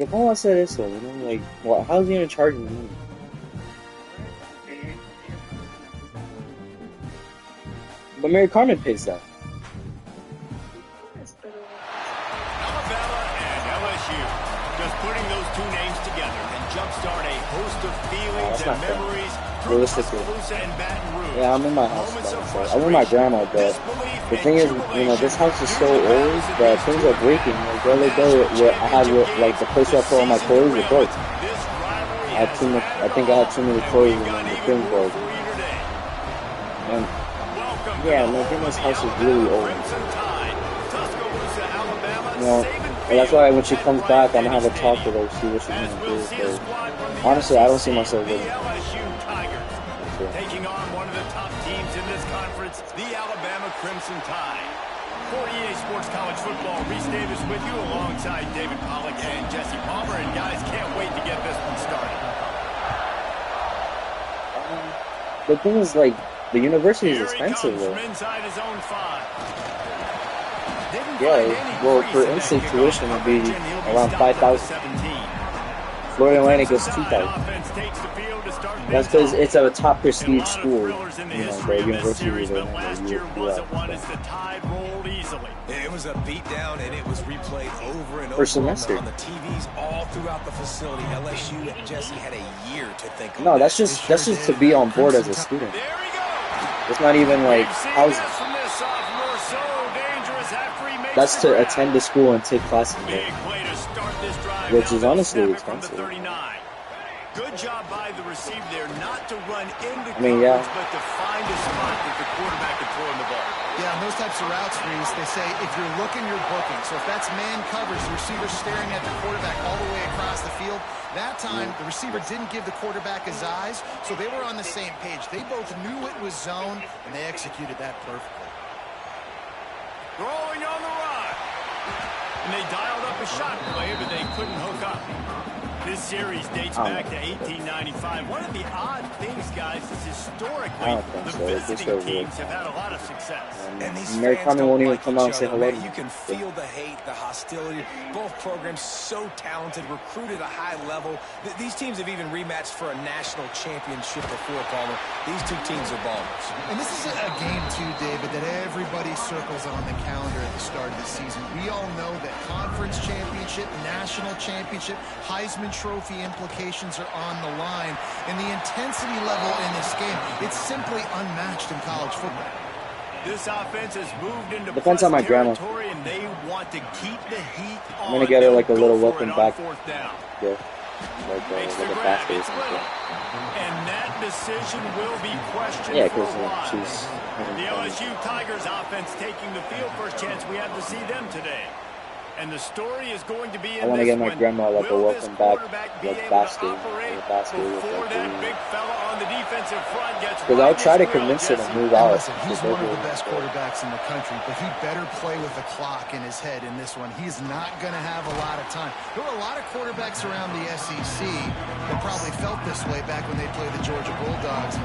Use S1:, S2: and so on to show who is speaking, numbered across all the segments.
S1: que cómo va a hacer eso, you know? Like, what, how's he gonna charge me money? But Mary Carmen pays that.
S2: Alabama and LSU. Just putting those two names together can jumpstart a host of feelings and memories through Tuscaloosa and Baton Rouge.
S1: Yeah, I'm in my house. I'm with my grandma, but the thing is, you know, this house is so old that things are breaking. Like the other day, I had like the place where I put all my clothes was broke. I think I had too many clothes and the thing broke. And yeah, my grandma's house is really old. You know, and that's why when she comes back, I'm gonna have a talk with her, see what she's gonna do. So, honestly, I don't see myself living.
S2: Taking on one of the top teams in this conference, the Alabama Crimson Tide. 48 Sports College Football, Reese Davis with you alongside David Pollack and Jesse Palmer. And guys, can't wait to get this one started.
S1: The thing is, like, the university is expensive, though. Yeah, well, for in-state tuition, it'd be around $5,000. Florida Atlantic is $2,000. That's because it's a top prestige school, you know, the university is
S3: It was a beatdown, and it was replayed over and over
S1: per semester
S3: on the TVs all throughout the facility. LSU and Jesse had a year to think.
S1: No, that's just to be on board as a student. It's not even like housing. That's to attend the school and take classes there, which is honestly expensive.
S2: Good job by the receiver there, not to run into
S1: yeah,
S2: but to find a spot that the quarterback can throw in the ball.
S4: Yeah, and those types of routes, Reese, they say if you're looking, you're booking. So if that's man coverage, the receiver's staring at the quarterback all the way across the field. That time, the receiver didn't give the quarterback his eyes, so they were on the same page. They both knew it was zone, and they executed that perfectly.
S2: Throwing on the run. And they dialed up a shot play, but they couldn't hook up. This series dates back to 1895. One of the odd things, guys, is historically the visiting teams have had a lot of success.
S3: And these
S1: Mary Carmen won't even
S3: like
S1: come out and say hello.
S3: You can feel the hate, the hostility. Both programs so talented, recruited at a high level. These teams have even rematched for a national championship before, Palmer. These two teams are ballers.
S4: And this is a game, too, David, that everybody circles on the calendar at the start of the season. We all know that conference championship, national championship, Heisman Trophy implications are on the line, and the intensity level in this game, it's simply unmatched in college football.
S2: This offense has moved into
S1: depends on my grandma.
S2: And they want to keep the heat on.
S1: I'm gonna get her like a little weapon back.
S2: Yeah.
S1: Like a basket or something.
S2: And that decision will be questioned.
S1: Yeah, because she's
S2: the LSU Tigers offense taking the field. First chance we have to see them today. And the story is going to be in
S1: I want to get my grandma like a welcome back, like basket,
S2: before that big fella on the defensive front gets.
S1: Because I'll try to convince her to move out.
S4: Listen, he's one of the best quarterbacks in the country, but he better play with the clock in his head in this one. He's not going to have a lot of time. There were a lot of quarterbacks around the SEC that probably felt this way back when they played the Georgia Bulldogs and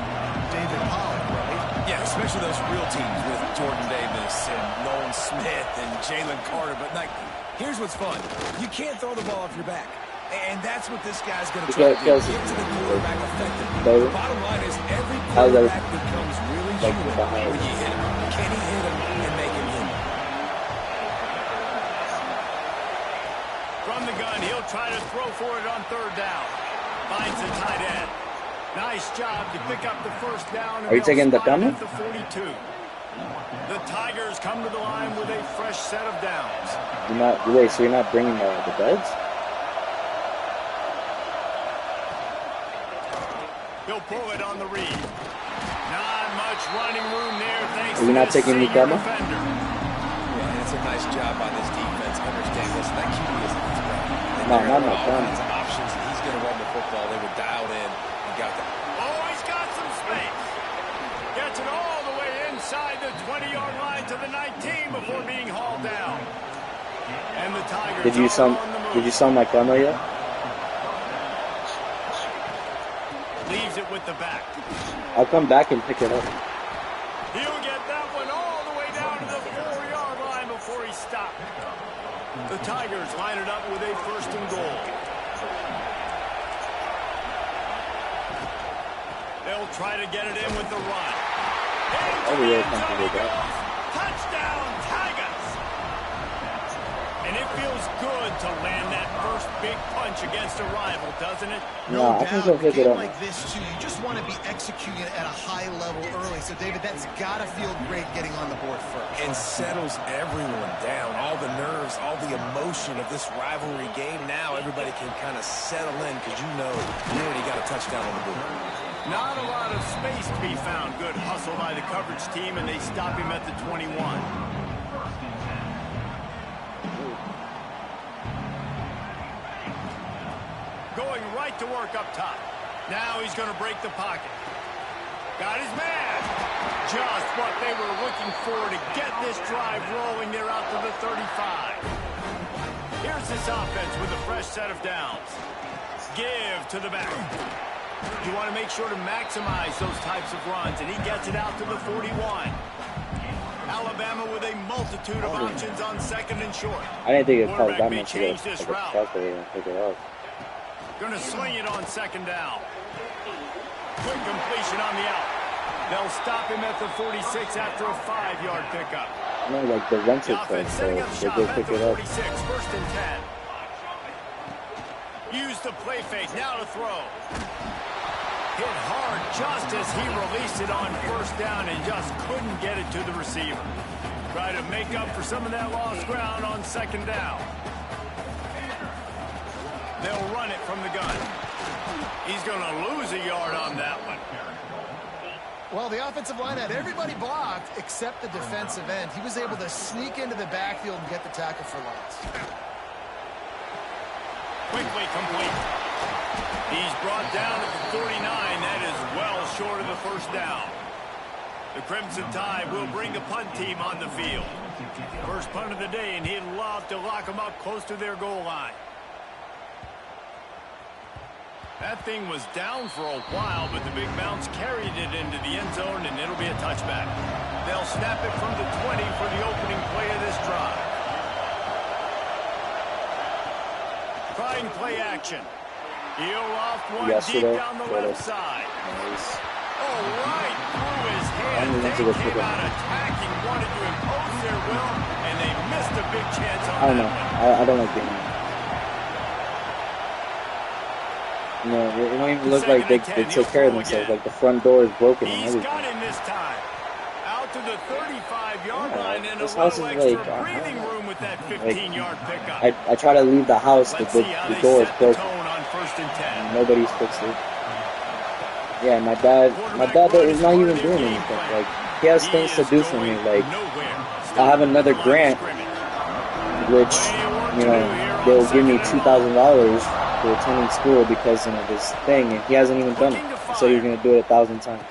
S4: David Pollack, right?
S3: Yeah, especially those real teams with Jordan Davis and Nolan Smith and Jalen Carter. But like, here's what's fun. You can't throw the ball off your back. And that's what this guy's going to try to do. Get to the quarterback effectively. The bottom line is every quarterback becomes really human when you hit him. Can he hit him and make him human?
S2: From the gun, he'll try to throw for it on third down. Finds the tight end. Nice job to pick up the first down.
S1: Are you taking the gun?
S2: The 42. The Tigers come to the line with a fresh set of downs.
S1: Wait, so you're not bringing the beds?
S2: He'll pull it on the read. Not much running room there. Thanks.
S1: Are you not taking the gun?
S3: Yeah, it's a nice job by this defense. Understand this. That QB isn't his way.
S1: No, not my gun.
S3: Options, and he's going to run the football. They were dialed in. Got that.
S2: Oh, he's got some space. Gets it all the way inside the 20-yard line to the 19 before being hauled down. And the Tigers
S1: Did you sell my grandma yet?
S2: Leaves it with the back.
S1: I'll come back and pick it up.
S2: He'll get that one all the way down to the 4-yard line before he stopped. The Tigers line it up with a first and goal. They'll try to get it in with the run. Touchdown, Tigers! And it feels good to land that first big punch against a rival, doesn't it?
S1: No, I think they'll pick it up.
S4: Like this too, you just want to be executing it at a high level early. So, David, that's got to feel great getting on the board first.
S3: And settles everyone down. All the nerves, all the emotion of this rivalry game. Now everybody can kind of settle in because you know you already got a touchdown on the board.
S2: Not a lot of space to be found. Good hustle by the coverage team, and they stop him at the 21. Going right to work up top. Now he's going to break the pocket. Got his man. Just what they were looking for to get this drive rolling. They're out to the 35. Here's this offense with a fresh set of downs. Give to the back. You want to make sure to maximize those types of runs, and he gets it out to the 41. Alabama with a multitude of options on second and short.
S1: I didn't think it caused that much to calculate and pick it up.
S2: Going to sling it on second down. Quick completion on the out. They'll stop him at the 46 after a 5-yard pickup.
S1: No, like the rental play, so they did pick it up.
S2: 46, first and 10. Use the play fake, now to throw. Hit hard just as he released it on first down and just couldn't get it to the receiver. Try to make up for some of that lost ground on second down. They'll run it from the gun. He's going to lose a yard on that one.
S4: Well, the offensive line had everybody blocked except the defensive end. He was able to sneak into the backfield and get the tackle for loss.
S2: Quickly complete. He's brought down at the 39. That is well short of the first down. The Crimson Tide will bring the punt team on the field. First punt of the day, and he'd love to lock them up close to their goal line. That thing was down for a while, but the big bounce carried it into the end zone, and it'll be a touchback. They'll snap it from the 20 for the opening play of this drive. Trying play action. Heel off one deep down the left side.
S1: Nice.
S2: Oh, right through his hand. They came out attacking, wanted to impose their will, and they missed a big chance on
S1: I don't know. I don't like being. You know, it don't even look like they take care of themselves. Like the front door is broken and everything.
S2: He's got him this time. Out to the 35-yard line, and a
S1: this house
S2: little
S1: is
S2: extra
S1: like,
S2: breathing room with that 15-yard pickup.
S1: I try to leave the house, but the door is broken.
S2: First and 10.
S1: Nobody's fixed it. Yeah, my dad is not even doing anything. Like, he has things to do for me. Like, I have another grant, which, you know, they'll give me $2,000 for attending school because, you know, this thing, and he hasn't even done it. So he's gonna do it 1,000 times.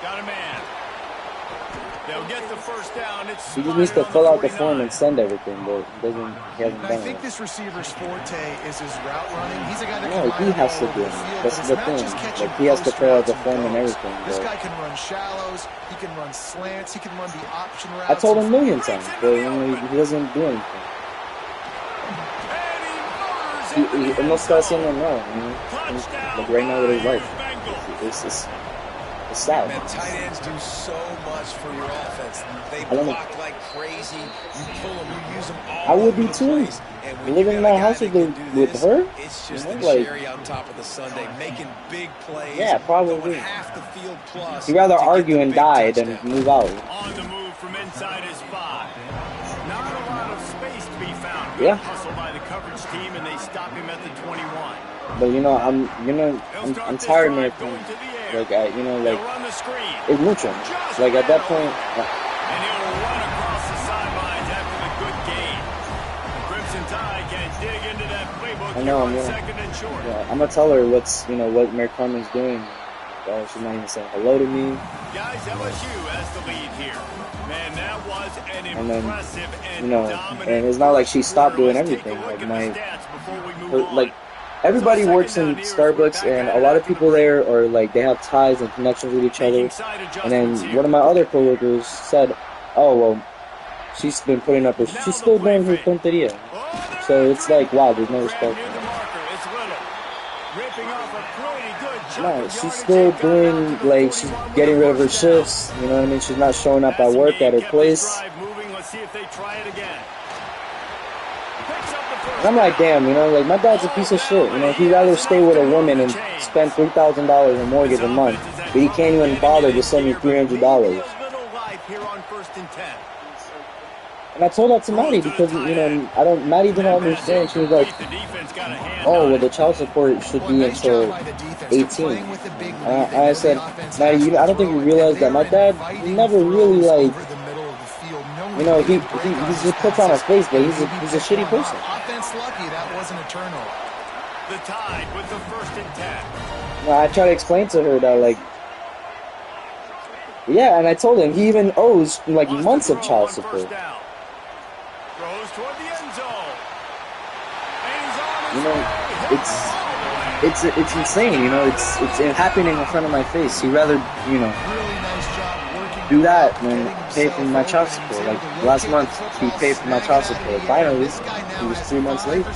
S2: Got a man. They'll get the first down.
S1: He just needs to fill out the form and send everything, but he hasn't done it.
S4: I think this receiver's forte is his route running. He's a guy that
S1: no, he has to do it. That's the thing. Like, he has to fill out the form and everything.
S4: This guy can run shallows. He can run slants. He can run the option routes.
S1: I told him a million times, but you know, he doesn't do anything. He no está haciendo nada. Like right now with his life, it's sad.
S3: Man, tight ends do so much for your offense. They block like crazy. You pull them, you use them all.
S1: I would be too. Living in my house with her.
S3: It's just the
S1: like,
S3: cherry on top of the sundae, making big plays.
S1: Yeah, probably.
S3: Half the field plus.
S1: He'd rather argue and die than move out.
S2: On the move from inside his 5. Not a lot of space to be found.
S1: Yeah.
S2: Hustle by the coverage team, and they stop him at the 21.
S1: But you know, I'm tired of everything. Like it's mucho. Like at that point.
S2: And he'll run across the sidelines after the good gain. The Crimson Tide can dig into that playbook.
S1: I know.
S2: Second and short.
S1: Yeah, I'm gonna tell her what Mary Carmen's doing. She's not even saying hello to me.
S2: Guys, LSU has the lead here. Man, that was an impressive and dominant.
S1: And it's not like she stopped doing everything. Like everybody works in Starbucks, and a lot of people there are like they have ties and connections with each other. And then one of my other coworkers said, "Oh well, she's been putting up she's still doing her tonteria." So it's like, wow, there's no respect.
S2: Ripping off a pretty good
S1: No, she's still doing, like, she's getting rid of her shifts. You know what I mean? She's not showing up at work at her place. And I'm like, damn, you know, like, my dad's a piece of shit. You know, he'd rather stay with a woman and spend $3,000 in mortgage a month, but he can't even bother to send me $300. And I told that to Maddie because, you know, Maddie didn't understand. She was like, oh, well, the child support should be until 18. And I said, Maddie, I don't think you realize that my dad never really, like, you know, he just puts on a face, but he's a shitty person.
S4: Offense lucky, that wasn't a turnover.
S2: The Tide with the 1st and 10.
S1: Well, I try to explain to her that, like, yeah, and I told him he even owes, like, months of child support. You know, it's insane. You know, it's happening in front of my face. He'd rather, you know, do that than pay for my child support. Like last month, he paid for my child support. Finally, he was 3 months late.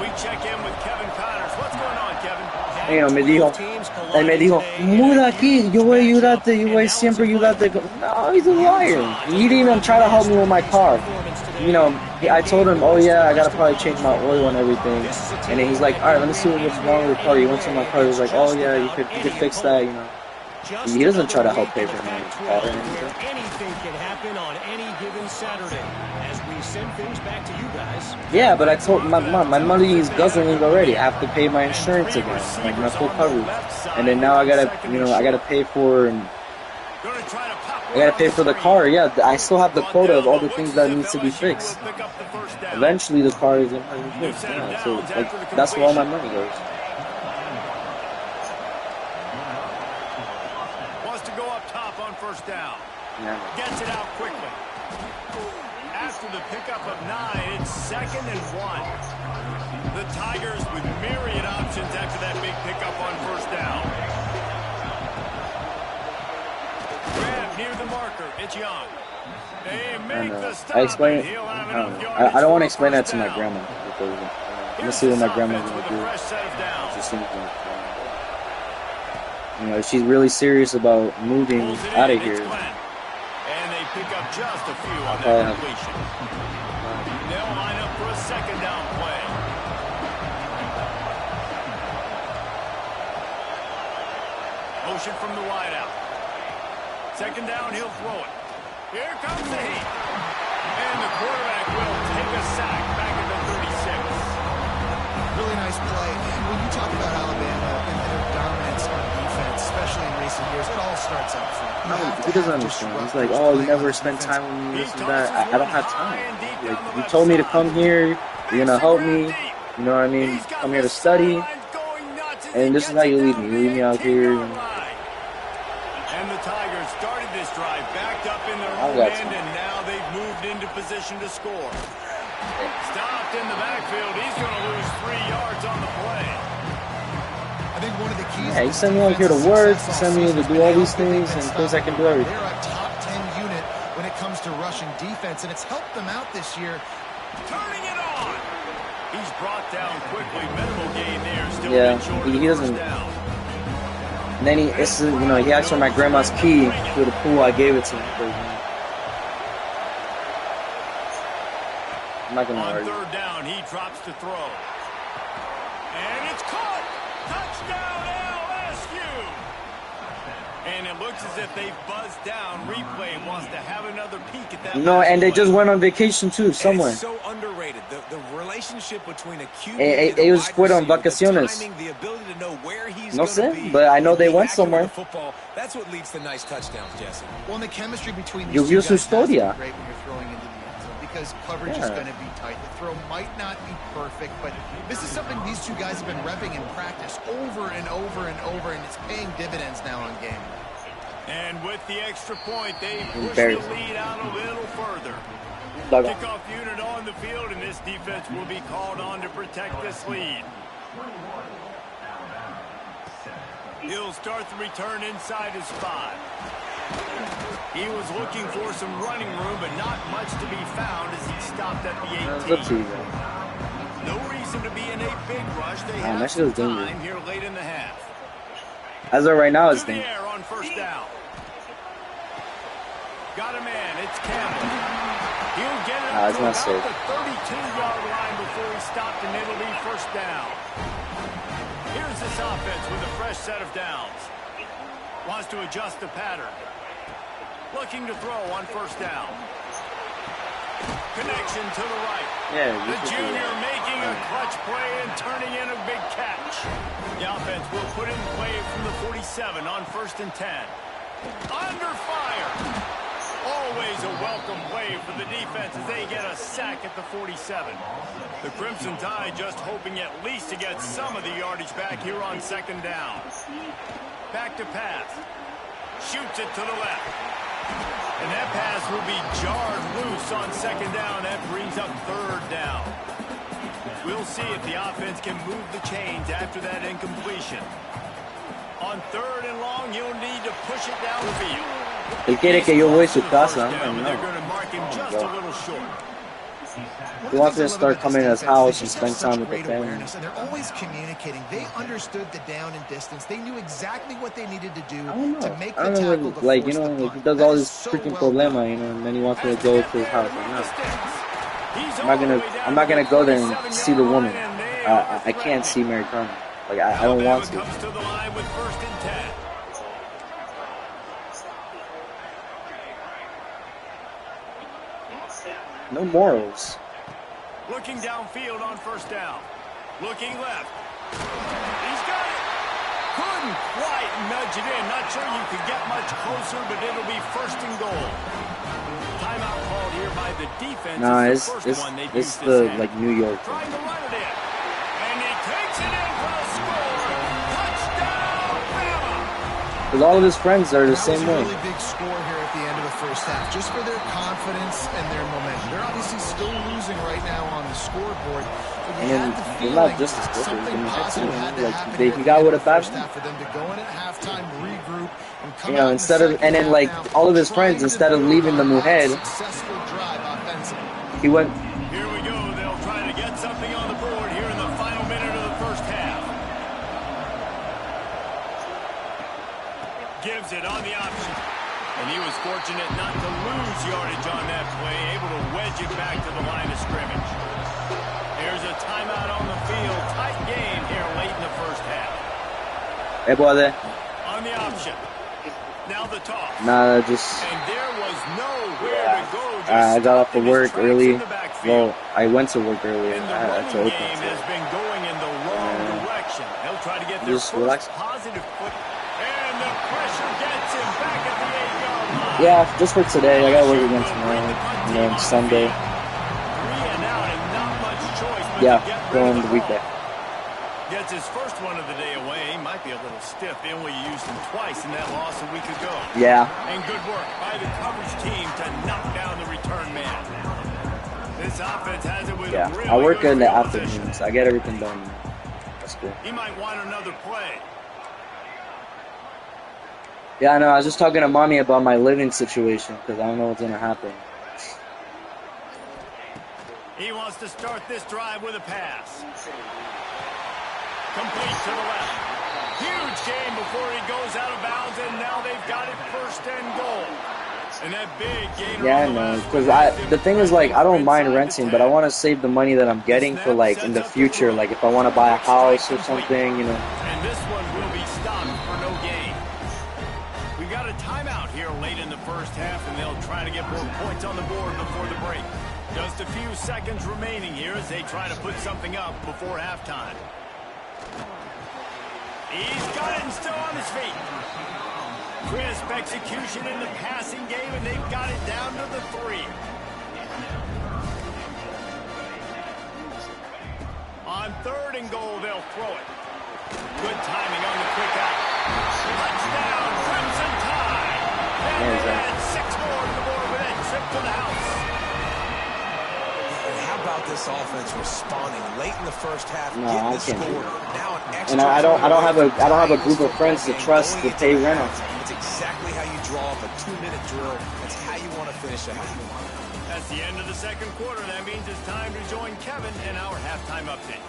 S2: We check in with Kevin Connors. What's going on, Kevin?
S1: You know, me dijo, muda aquí, yo voy a ayudarte, yo voy siempre ayudarte. No, he's a liar. He didn't even try to help me with my car. You know, I told him, oh yeah, I gotta probably change my oil and everything. And then he's like, all right, let me see what's wrong with the car. He went to my car. He was like, oh yeah, you could fix that. You know, he doesn't try to help pay for my car or anything.
S5: Anything can happen on any given Saturday as we send things back to you guys.
S1: Yeah, but I told my mom, my money is guzzling already. I have to pay my insurance again, like my full coverage. And then now I gotta pay for. I gotta pay for the car. Yeah, I still have the quota of all the things that needs to be fixed. Eventually, the car is gonna be fixed. Yeah, so like that's where all my money goes.
S2: Wants to go up top on 1st down.
S1: Yeah.
S2: Gets it out quickly. After the pickup of 9, it's 2nd and 1. The Tigers with myriad options after that big pickup on 1st down. Near the marker, it's Young. They make the stop.
S1: I explain it. I don't want to explain that to my grandma because let's see what my grandma's gonna do. She seems like, you know, she's really serious about moving out of here.
S2: And they pick up just a few on that completion. They'll line up for a 2nd down play. Motion from the wide out. 2nd down, he'll throw it. Here comes the heat. And the quarterback will take a sack back at the 36.
S4: Really nice play. When you talk about Alabama and their dominance on defense, especially in recent years, it all starts up front.
S1: He doesn't understand. He's like, oh, you never spend time with me, this and that. I don't have time. Like, you told me to come here. You're going to help me. You know what I mean? Come here to study. And this is how you leave me. You leave me out here.
S2: And the Tigers started this drive backed up in their own end, and now they've moved into position to score. Stopped in the backfield. He's going to lose 3 yards on the play.
S4: I think one of the keys.
S1: Yeah, he sent me out here to work. He sent me to do all these things, and thinks I can do everything.
S4: They're a top 10 unit when it comes to rushing defense, and it's helped them out this year.
S2: Turning it on. He's brought down quickly. Minimal gain there. Still
S1: he doesn't. And then he asked for my grandma's key to the pool. I gave it to him. I'm not gonna argue.
S2: On 3rd down, he drops to throw. And it's caught. Touchdown LSU. And it looks as if they've buzzed down. Replay wants to have another peek at that.
S1: No, and they just went on vacation too, somewhere.
S3: It's so underrated. The relationship between a QB
S1: ellos fueron vacaciones. No sé, but I know they went somewhere.
S3: That's what leads to nice touchdowns, Jesse.
S4: Well, and the chemistry between these
S1: Yo
S4: two
S1: su
S4: guys
S1: historia.
S4: great when you're throwing into the end zone because coverage is going to be tight. The throw might not be perfect, but this is something these two guys have been repping in practice over and over and over, and it's paying dividends now on game.
S2: And with the extra point, they push the lead out a little further. Kickoff unit on the field, and this defense will be called on to protect this lead. He'll start the return inside his spot. He was looking for some running room, but not much to be found as he stopped at the 18. No reason seem to be in a big rush. They
S1: that
S2: have
S1: shit was
S2: some
S1: dangerous.
S2: time here late in the half.
S1: As of right now, it's
S2: To the
S1: dangerous.
S2: air on first down. Got a man. It's Campbell. He'll get it up to about
S1: safe.
S2: the 32-yard line before he stopped, and it'll be first down. Here's this offense with a fresh set of downs. Wants to adjust the pattern. Looking to throw on first down. Connection to the right.
S1: Yeah,
S2: the junior making a clutch play and turning in a big catch. The offense will put in play from the 47 on 1st and 10. Under fire. Always a welcome play for the defense as they get a sack at the 47. The Crimson Tide just hoping at least to get some of the yardage back here on 2nd down. Back to pass. Shoots it to the left. And that pass will be jarred loose on 2nd down. That brings up 3rd down. We'll see if the offense can move the chains after that incompletion. On 3rd and long, you'll need to push it downfield.
S1: Él quiere que yo voy a su casa.
S2: They're going to mark him just a little short.
S1: He wants to start coming to his house and spend time with the family.
S4: And they're always communicating. They understood the down and distance. They knew exactly what they needed to do to make the tackle.
S1: Like, you know, like he does all this freaking problema, you know, and then he wants me to go to his house. Like, no. I'm not gonna go there and see the woman. I can't see Mary Carmen. Like, I don't want to.
S2: Comes to the line with 1st and 10.
S1: No morals.
S2: Looking downfield on 1st down. Looking left. He's got it. Couldn't quite nudge it in. Not sure you could get much closer, but it'll be 1st and goal. Timeout called here by the defense.
S1: Nah, it's the like New York thing.
S2: Trying to run it in. And he takes it in for the score. Touchdown, Bama.
S1: Because all of his friends are the same way.
S4: Really big score here at the end of the first half, just for their confidence and their momentum. They're obviously still losing right now on the scoreboard.
S1: And then they're not just as good. Like he got with a bad
S4: for them to go in at halftime, regroup, and come
S1: out instead of, and then like all of his friends, instead of leaving the Mujer, he went.
S2: Here we go. They'll try to get something on the board here in the final minute of the first half. Gives it on the option. And he was fortunate not to lose yardage on that play, able to wedge it back to the line of scrimmage. Here's a timeout on the field. Tight game here late in the first half.
S1: Hey, brother.
S2: On the option. Now the toss.
S1: Nah, just.
S2: And there was nowhere to go.
S1: I got off of work early. Well, I went to work early.
S2: And the
S1: I had to
S2: running
S1: open
S2: game has been going in the wrong direction. They'll try to get their
S1: just
S2: first
S1: relax.
S2: positive foot. And the pressure gets him back at the 8-yard line.
S1: Yeah, just for today. I got work again tomorrow. And then Sunday.
S2: 3 and out and not much choice but
S1: Yeah,
S2: to get rid
S1: going
S2: of
S1: the
S2: the
S1: weekday.
S2: ball. Gets his first one of the day away. He might be a little stiff. They only used him twice in that loss a week ago.
S1: Yeah.
S2: And good work by the coverage team to knock down the return man. This offense has it with really
S1: I work
S2: good
S1: in the
S2: field position.
S1: afternoons. I get everything done. That's cool.
S2: He might want another play.
S1: Yeah, I know. I was just talking to mommy about my living situation because I don't know what's gonna happen.
S2: He wants to start this drive with a pass. Complete to the left. Huge game before he goes out of bounds, and now they've got it 1st and goal. And that big gainer.
S1: Yeah, I know. Because the thing is, like, I don't mind renting, but I want to save the money that I'm getting for, like, in the future. Like, if I want to buy a house or something, you know.
S2: And this one will be stopped for no gain. We got a timeout here late in the first half, and they'll try to get more points on the board before the break. Just a few seconds remaining here as they try to put something up before halftime. He's got it and still on his feet. Crisp execution in the passing game, and they've got it down to the 3. On 3rd and goal, they'll throw it. Good timing on the quick out. Touchdown, Crimson Tide. And they add 6 more to the board with that trip to the house.
S3: And how about this offense responding late in the first half,
S1: No,
S3: getting
S1: I
S3: the
S1: can't do
S3: score.
S1: that.
S3: Now an extra.
S1: And I don't have a group of friends to trust to pay rent on.
S3: It's exactly how you draw up a 2-minute drill. That's how you want to finish a half.
S2: That's the end of the second quarter. That means it's time to join Kevin in our halftime update.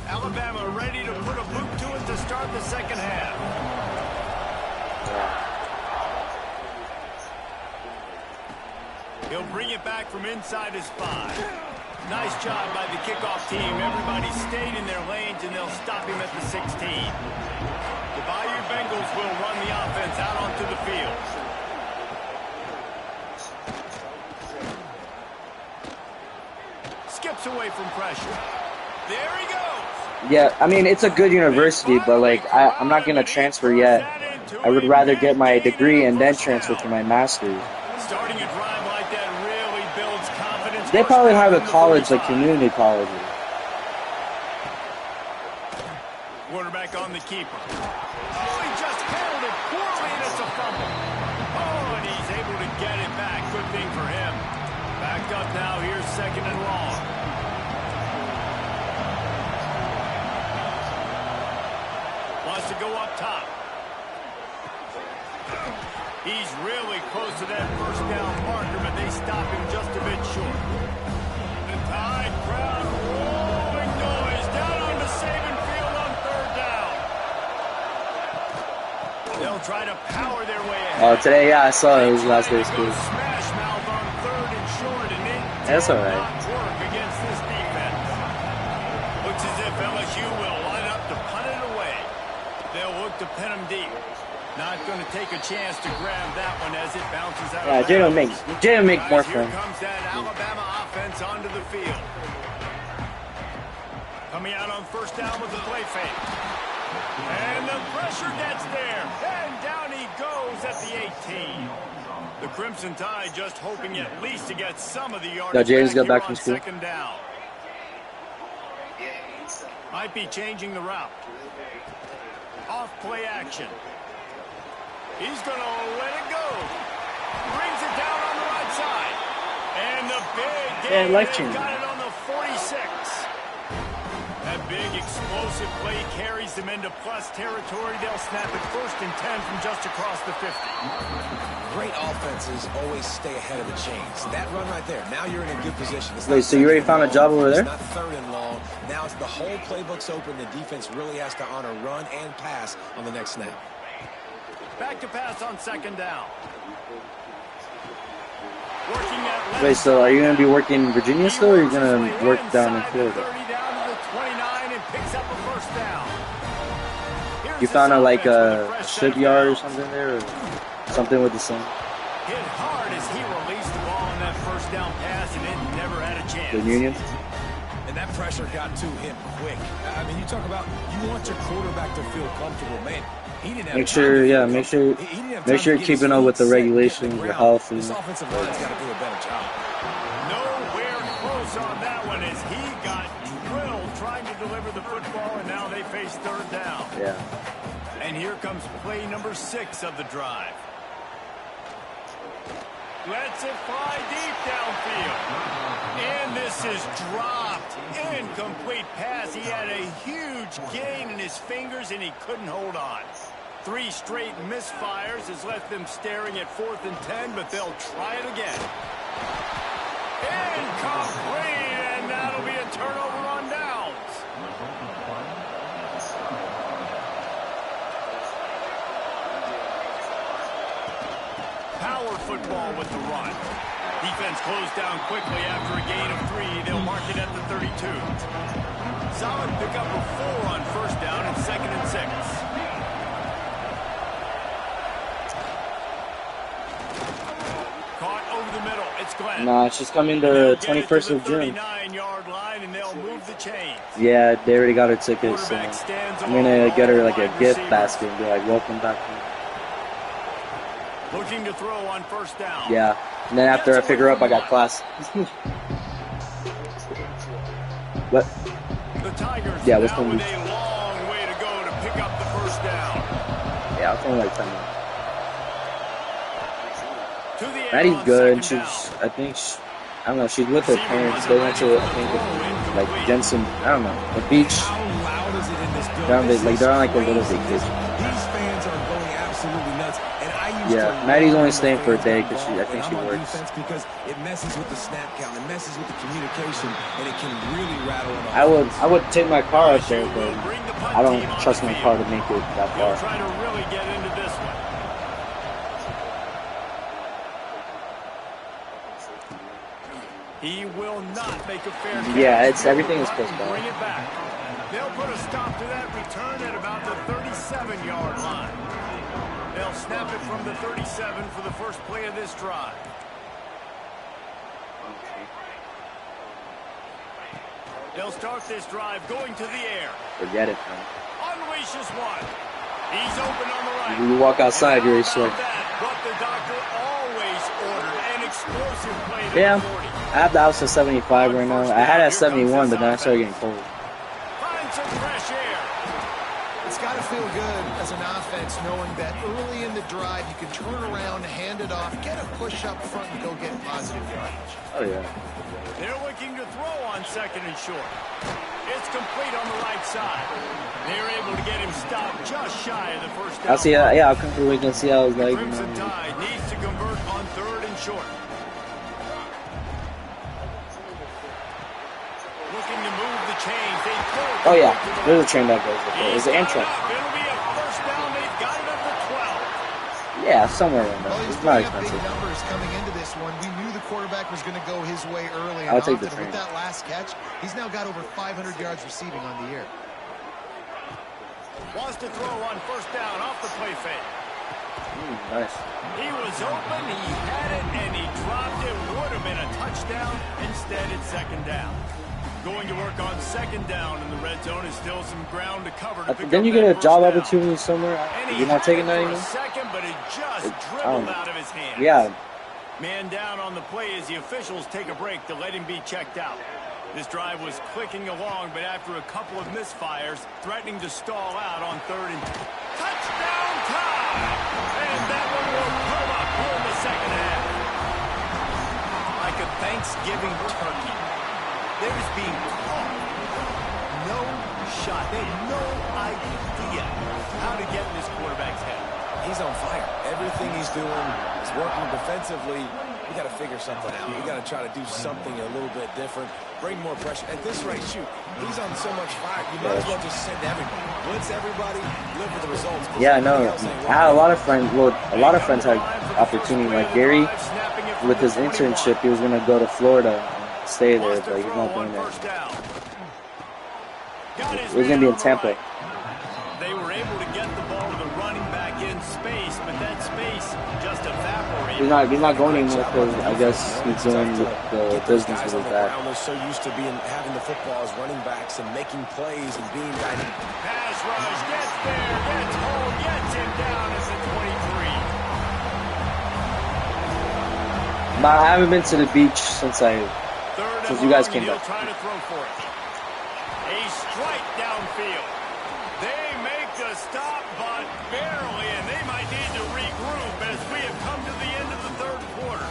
S2: Alabama ready to put a boot to it to start the second half. He'll bring it back from inside his 5. Nice job by the kickoff team. Everybody stayed in their lanes, and they'll stop him at the 16. The Bayou Bengals will run the offense out onto the field. Skips away from pressure. There he goes.
S1: Yeah, I mean, it's a good university, but, like, I'm not going to transfer yet. I would rather get my degree and then transfer to my master's.
S2: Starting a drive like that really builds confidence.
S1: They probably have a college, like community colleges.
S2: Quarterback on the keeper. Oh, he just handled it poorly, and it's a fumble. Oh, and he's able to get it back. Good thing for him. Backed up now. Here's second and long. Wants to go up top. He's really close to that first down marker, but they stop him just a bit short. The Tide crowd rolling noise down on the Saban field on third down. They'll try to power their way ahead.
S1: Oh, today, yeah, I saw it was last day of school.
S2: Smash mouth on third and short, and it
S1: That's all right.
S2: not work against this defense. Looks as if LSU will line up to punt it away. They'll look to pin him deep. Not going to take a chance to grab that one as it bounces out.
S1: Yeah, Jalen make more fun.
S2: Here comes that Alabama offense onto the field. Coming out on first down with the play fake. And the pressure gets there. And down he goes at the 18. The Crimson Tide just hoping at least to get some of the yards.
S1: Jaden's got back from school.
S2: Second down. Might be changing the route. Off play action. He's going to let it go. Brings it down on the right side. And the big game, got it on the 46. That big explosive play carries them into plus territory. They'll snap it first and 10 from just across the 50.
S3: Great offenses always stay ahead of the chains. That run right there, now you're in a good position.
S1: Wait, so you already found a job over there?
S3: It's not third and long. Now it's the whole playbook's open. The defense really has to honor run and pass on the next snap.
S2: Back to pass on second down. Working at
S1: Wait, so are you going to be working in Virginia still, or are you going to work down in Florida?
S2: 30 down to the 29 and picks up a first down.
S1: You found a shipyard or something there, or something with the sun?
S2: Hit hard as he released the ball on that first down pass, and it never had a chance.
S1: The Union?
S3: And that pressure got to him quick. I mean, you talk about you want your quarterback to feel comfortable, man. He didn't have
S1: make sure you're keeping up with the regulations, your health, and
S3: this offensive line's got to do a better job.
S2: Nowhere close on that one as he got drilled trying to deliver the football, and now they face third down.
S1: Yeah.
S2: And here comes play number 6 of the drive. Lets it fly deep downfield. And this is dropped. Incomplete pass. He had a huge gain in his fingers, and he couldn't hold on. 3 straight misfires has left them staring at 4th and 10, but they'll try it again. Incomplete, and that'll be a turnover on downs. Power football with the run. Defense closed down quickly after a gain of 3. They'll mark it at the 32. Solid pickup of 4 on first down and 2nd and 6. Caught over the middle. It's Glenn.
S1: Nah, she's coming the 21st of June.
S2: 39-yard line, and they'll move the chains.
S1: Yeah, they already got her tickets, so I'm gonna get her like a gift basket and be like, welcome back home.
S2: Looking to throw on first down.
S1: Yeah. And then after I pick her up, I got class. What?
S2: The Tigers
S1: yeah, what's
S2: now
S1: going
S2: with a long way to go to pick up the first down.
S1: Yeah, it's only like 10 minutes.
S2: To the
S1: Maddie's good. I think, I don't know, she's with her parents. They went to, I think, like Jensen, I don't know, the beach.
S3: How loud is it in this building?
S1: They're on like a little vacation.
S3: These fans are going absolutely nuts. And I used to
S1: Maddie's only staying for a day because I think she works.
S3: Because it messes with the snap count, it messes with the communication, and it can really rattle them
S1: up. I would take my car up there, but I don't trust my car to make it that far.
S2: Try to really get into this one. He will not make a fair catch.
S1: Yeah, everything is close by.
S2: Bring it back. They'll put a stop to that return at about the 37-yard line. They'll snap it from the 37 for the first play of this drive. They'll start this drive going to the air.
S1: Forget it, man.
S2: Unleashes one. He's open on the right.
S1: You walk outside, you're sweating.
S2: But the doctor always ordered an explosive play.
S1: Yeah, I have the house at 75 right now. I had it at 71, but then I started getting cold.
S2: Find some fresh air.
S4: It's got to feel good as an offense knowing that early in the drive you can turn around, hand it off, get a push up front, and go get positive yardage.
S1: Oh, yeah.
S2: They're looking to throw on second and short. It's complete on the right side. They're able to get him stopped just shy of the first down.
S1: I'll see. Yeah, I'll come through. We can see how it's like.
S2: Crimson Tide needs to convert on third and short. Looking to move the chains. They throw it.
S1: Oh yeah, there's a train that goes. There's an Amtrak.
S2: It'll be a first down. They've got it up to 12.
S1: Yeah, somewhere in there.
S4: Well,
S1: It's not expensive.
S4: big numbers coming into this one. We knew the quarterback was going to go his way early.
S1: I'll take the train.
S4: With that last catch, he's now got over 500 yards receiving on the year.
S2: Wants to throw on first down off the play fake.
S1: Nice.
S2: He was open, he had it, and he dropped it. Would have been a touchdown. Instead, it's second down. Going to work on second down in the red zone is still some ground to cover.
S1: Then you get a job opportunity somewhere. You're not taking that
S2: for
S1: anymore?
S2: a second, but it just dribbled out of his hands.
S1: Yeah.
S2: Man down on the play as the officials take a break to let him be checked out. This drive was clicking along, but after a couple of misfires, threatening to stall out on third and touchdown time! And that one will come up here in the second half. Like a Thanksgiving turkey. There's being caught. No shot. They have no idea how to get in this quarterback's head.
S3: He's on fire. Everything he's doing is working defensively. We got to figure something out. We got to try to do something a little bit different. Bring more pressure. At this rate, shoot, he's on so much fire. You might as well just send everybody. Blitz everybody, live with the results.
S1: Yeah, I know. I had a lot of friends. Well, a lot of friends had opportunity. Like Gary, with his internship, he was going to go to Florida and stay there, but he's not doing that. It was going to be in Tampa.
S2: They were able to get the ball to the running back in space, but that space just evaporated.
S1: He's not going anymore because I guess he's doing the business with his dad.
S3: They're so used to having the football as running backs and making plays and being dynamic.
S2: Pass rush gets there, gets home, gets him down as a 23.
S1: But I haven't been to the beach since you guys came back.
S2: Trying to throw for it. A strike downfield. They make the stop, but barely, and they might need to regroup as we have come to the end of the third quarter.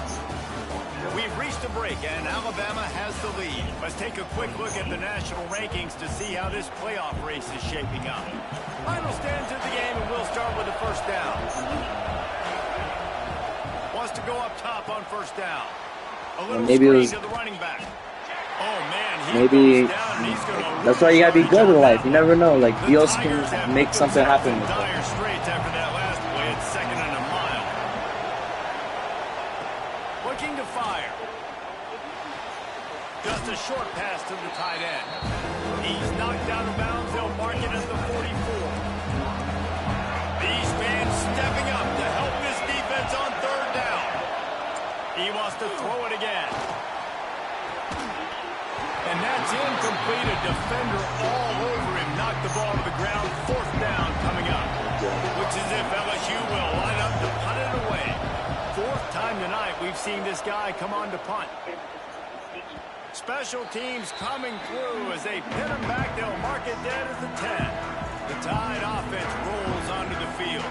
S2: We've reached a break, and Alabama has the lead. Let's take a quick look at the national rankings to see how this playoff race is shaping up. Final stands of the game, and we'll start with the first down. Wants to go up top on first down. A little screen to the running back. Oh, man,
S1: maybe that's why you gotta be good in life. You never know. Like Dios can make something happen.
S2: Dire straits after that last play. It's second and a mile. Looking to fire. Just a short pass to the tight end. He's knocked out of bounds. They'll mark it at the 44. These fans stepping up to help this defense on third down. He wants to throw it again. And that's incomplete. A defender all over him. Knocked the ball to the ground. Fourth down coming up. Looks as if LSU will line up to punt it away. Fourth time tonight we've seen this guy come on to punt. Special teams coming through as they pin him back. They'll mark it dead at the 10. The Tide offense rolls onto the field.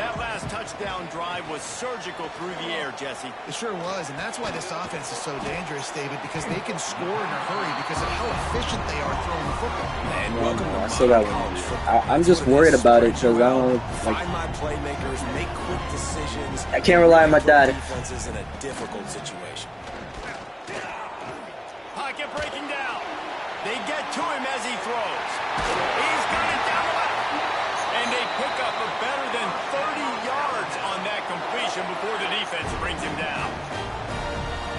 S2: That last touch touchdown drive was surgical through the air, Jesse.
S4: It sure was, and that's why this offense is so dangerous, David, because they can score in a hurry because of how efficient they are throwing the football.
S3: And welcome to
S1: I saw that one. I'm just worried about it because I don't
S3: find my playmakers, make quick decisions.
S1: I can't rely on my dad.
S3: Defenses in a difficult situation.
S2: Pocket breaking down. They get to him as he throws. He's got it down the left. And they pick up a better than 30 yards on that completion before the defense brings him down.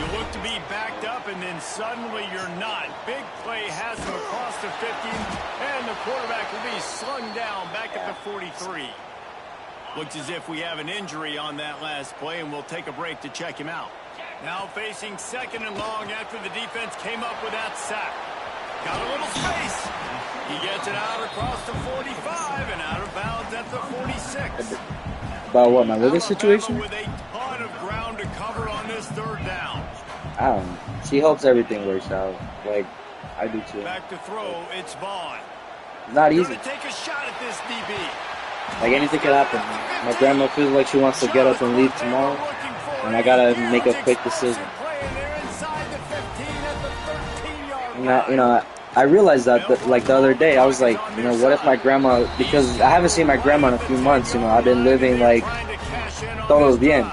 S2: You look to be backed up, and then suddenly you're not. Big play has him across the 50, and the quarterback will be slung down back at the 43. Looks as if we have an injury on that last play, and we'll take a break to check him out. Now facing 2nd and long after the defense came up with that sack. Got a little space. He gets it out across the 45 and out of bounds at the 46.
S1: About what, my living situation?
S2: With a ton of ground to cover on this 3rd down.
S1: I don't know. She hopes everything works out. Like, I do too.
S2: Back to throw, it's Vaughn.
S1: Not easy.
S2: Gonna take a shot at this DB.
S1: Like, anything could happen. My grandma feels like she wants to get up and leave tomorrow, and I gotta make a quick decision. I realized that, like, the other day, I was like, what if my grandma, because I haven't seen my grandma in a few months, I've been living, like, todo bien.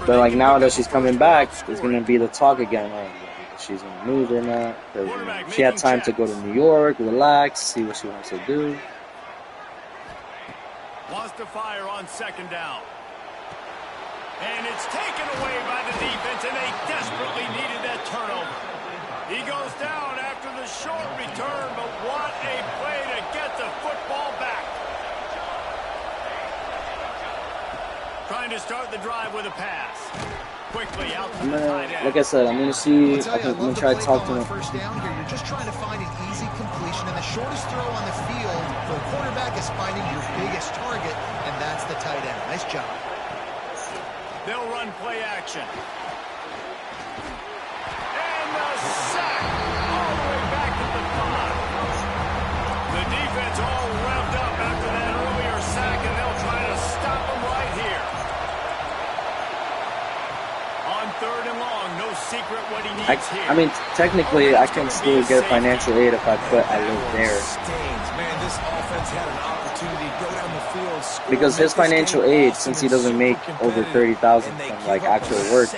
S1: But, like, now that she's coming back, it's going to be the talk again, like, if she's going to move or not. Because she had time to go to New York, relax, see what she wants to do.
S2: Wants to fire on 2nd down. And it's taken away by the defense, and they desperately needed that turnover. He goes down after the short return, but what a play to get the football back. Trying to start the drive with a pass. Quickly out to the tight end.
S1: Like I said, I'm going to see, I'm going to try to talk to him.
S4: First down here, you're just trying to find an easy completion, and the shortest throw on the field for a quarterback is finding your biggest target, and that's the tight end. Nice job.
S2: They'll run play action. And the sack all the way back to the 5. The defense all revved up after that earlier sack, and they'll try to stop them right here. On 3rd and long, no secret what he needs here.
S1: I mean, technically, I can still get financial aid if I live there.
S3: Man, this offense had an opportunity to go down the field.
S1: Because his financial aid, since he doesn't make over $30,000 from like actual work,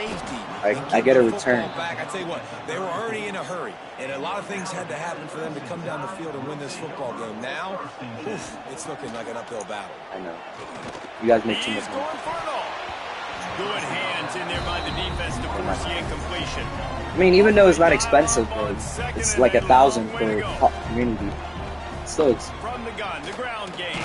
S1: I get a return.
S3: I tell you what, they were already in a hurry, and a lot of things had to happen for them to come down the field and win this football game. Now, it's looking like an uphill battle.
S1: I know. You guys make too much money.
S2: Good hands in there by the defense to force the incompletion.
S1: I mean, even though it's not expensive, it's like $1,000 for community. Still, it's
S2: from the gun, the ground game.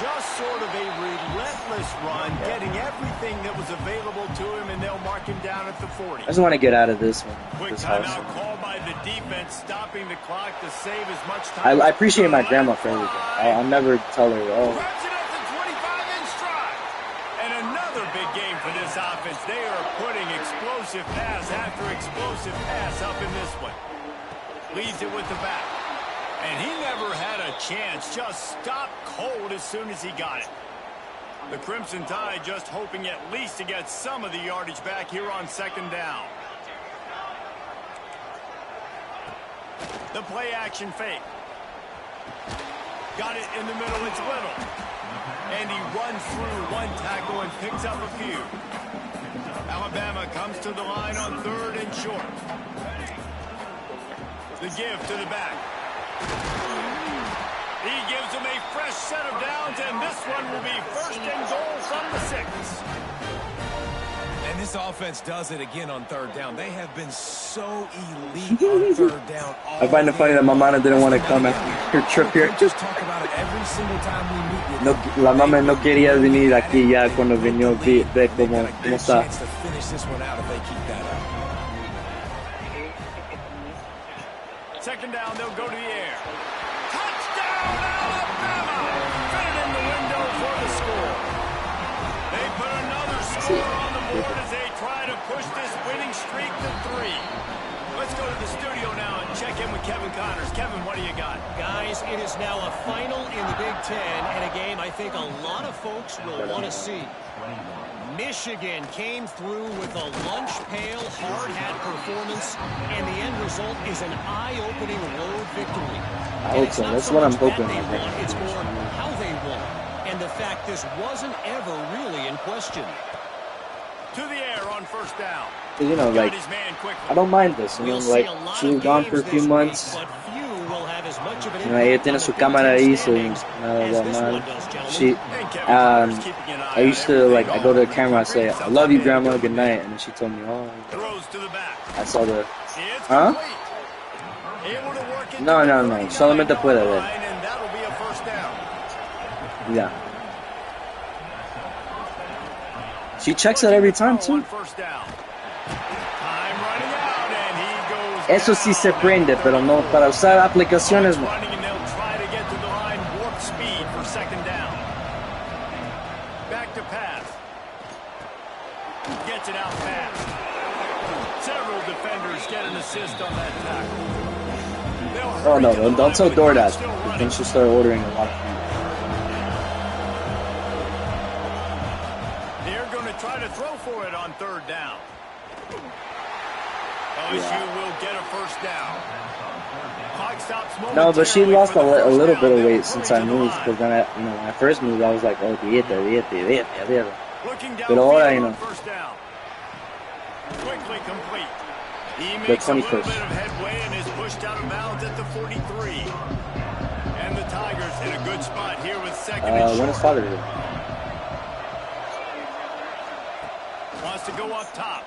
S2: Just sort of a relentless run, getting everything that was available to him, and they'll mark him down at the 40.
S1: I just want to get out of this one.
S2: Quick timeout called by the defense, stopping the clock to save as much time.
S1: I appreciate my grandma for everything. I'll never tell her, oh.
S2: Grabs it up to 25 in stride. And another big game for this offense. They are putting explosive pass after explosive pass up in this one. Leads it with the back. And he never had a chance, just stopped cold as soon as he got it. The Crimson Tide just hoping at least to get some of the yardage back here on 2nd down. The play action fake. Got it in the middle, it's Little. And he runs through one tackle and picks up a few. Alabama comes to the line on 3rd and short. The give to the back. He gives them a fresh set of downs, and this one will be 1st and goal from the 6.
S3: And this offense does it again on 3rd down. They have been so elite on 3rd down.
S1: I find it funny that my mama didn't want to come after her trip here.
S3: Just talk about it every single time we meet with
S1: no, la mamá no quería venir aquí ya cuando vino ver cómo está.
S3: To finish this one out if they keep that up.
S2: 2nd down, they'll go to the air. Touchdown, Alabama! Fit it in the window for the score. They put another score on the board as they try to push this winning streak to 3. Let's go to the studio now and check in with with Kevin Connors. Kevin, what do you got?
S5: Guys, it is now a final in the Big Ten, and a game I think a lot of folks will want to see. Michigan came through with a lunch pail, hard hat performance, and the end result is an eye-opening road victory.
S1: I hope so. That's what I'm hoping.
S5: It's more how they won, and the fact this wasn't ever really in question.
S2: To the air on first down.
S1: You know, like, I don't mind this. You know, like, she's gone for a few months. You know, ella tiene su cámara ahí, so nada mal. She, I used to, like, I go to the camera, I say, I love you, Grandma, good night. And then she told me, oh, I saw the, huh? No, solamente puede ver. Yeah. She checks it every time, too. Eso sí se prende, pero no, para usar aplicaciones no. Oh no, don't tell DoorDash. Then she'll start ordering a lot of food.
S2: They're going to try to throw for it on third down. LSU will get a first down. Clock stops.
S1: No, but she lost a little bit of weight since I moved. Because then, when I first moved, I was like, oh, dieta. Pero ahora, you know.
S2: Quickly complete. He
S1: The
S2: makes a
S1: 21st.
S2: little bit of headway and is pushed out of bounds at the 43. And the Tigers in a good spot here with second and short.
S1: When is Father's Day?
S2: Wants to go up top.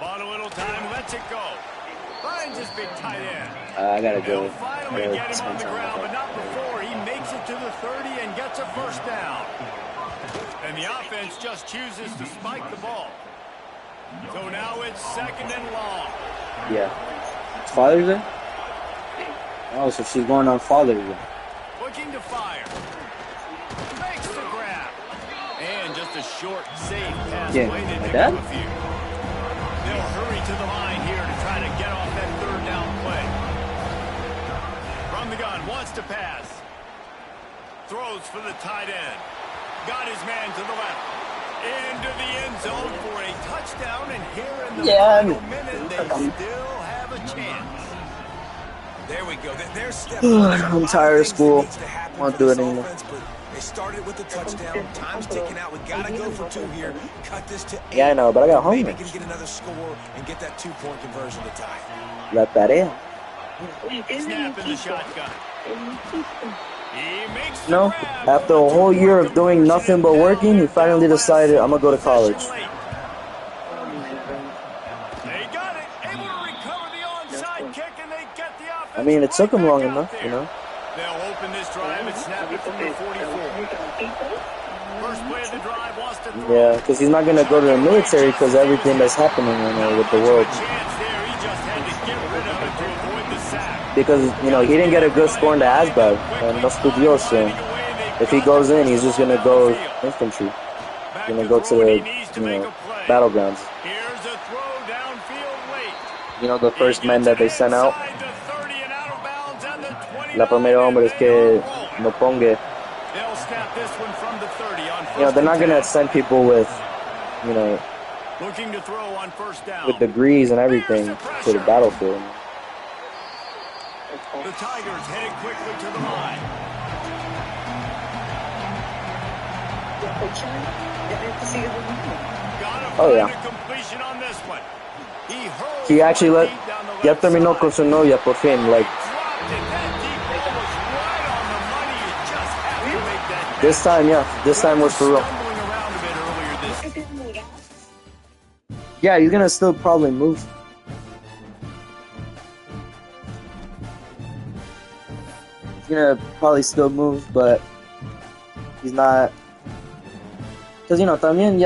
S2: Bought a little time, lets it go. Finds his big tight end.
S1: I gotta go.
S2: He'll finally get him on the ground, but not before. He makes it to the 30 and gets a first down. And the offense just chooses to spike the ball. So now it's second and long.
S1: Yeah. It's Father's Day? Oh, so she's going on Father's Day.
S2: Looking to fire. Makes the grab. And just a short, safe pass.
S1: Yeah,
S2: Waited
S1: my
S2: to
S1: dad?
S2: come a few. They'll hurry to the line here to try to get off that third down play. From the gun, wants to pass. Throws for the tight end. Got his man to the left. Into the end zone for a touchdown, and here in the final minute, they still have a chance.
S3: There we go. They're stepping.
S1: I'm tired of school. Won't do it anymore.
S3: They started with the touchdown. Time's ticking out. We gotta go for two here. Cut this to 8.
S1: Yeah, I know, but I got homework.
S3: Maybe can get another score and get that 2-point conversion to tie.
S1: La tarea.
S2: Snap in the shotgun. He makes the
S1: No,
S2: grab.
S1: after a whole year of doing nothing but working, he finally decided I'm gonna go to college.
S2: They got it. Able to recover the onside kick, and they get the offense.
S1: I mean, it took him
S2: right
S1: long
S2: back out
S1: enough,
S2: there.
S1: you know.
S2: They'll open this drive and snap it from the 44. First play of the drive wants to throw.
S1: Yeah, because he's not gonna go to the military because everything that's happening right now with the world.
S2: Chance there. He just had to get rid of it to avoid the sack.
S1: Because, you know, he didn't get a good score in the ASVAB, and no studios, so if he goes in, he's just gonna go infantry. He's gonna go to the, battlegrounds.
S2: Here's a throw downfield late.
S1: You know, the first men that they sent out.
S2: Inside the 30 and out of bounds, and the 29
S1: La primera hombre es que no ponga.
S2: They'll snap this one from the 30 on first
S1: You know, they're not
S2: and
S1: gonna
S2: 10.
S1: send people with, you know,
S2: Looking to throw on first down.
S1: with degrees and everything to the battlefield.
S2: The Tigers headed quickly to the line.
S1: Oh, yeah.
S2: Completion on this one.
S1: He actually let, ya terminó con su novia por fin, like, this time, yeah, this time was for real. Yeah, he's gonna still probably move. He's gonna probably still move, but he's not, because, you know, también ya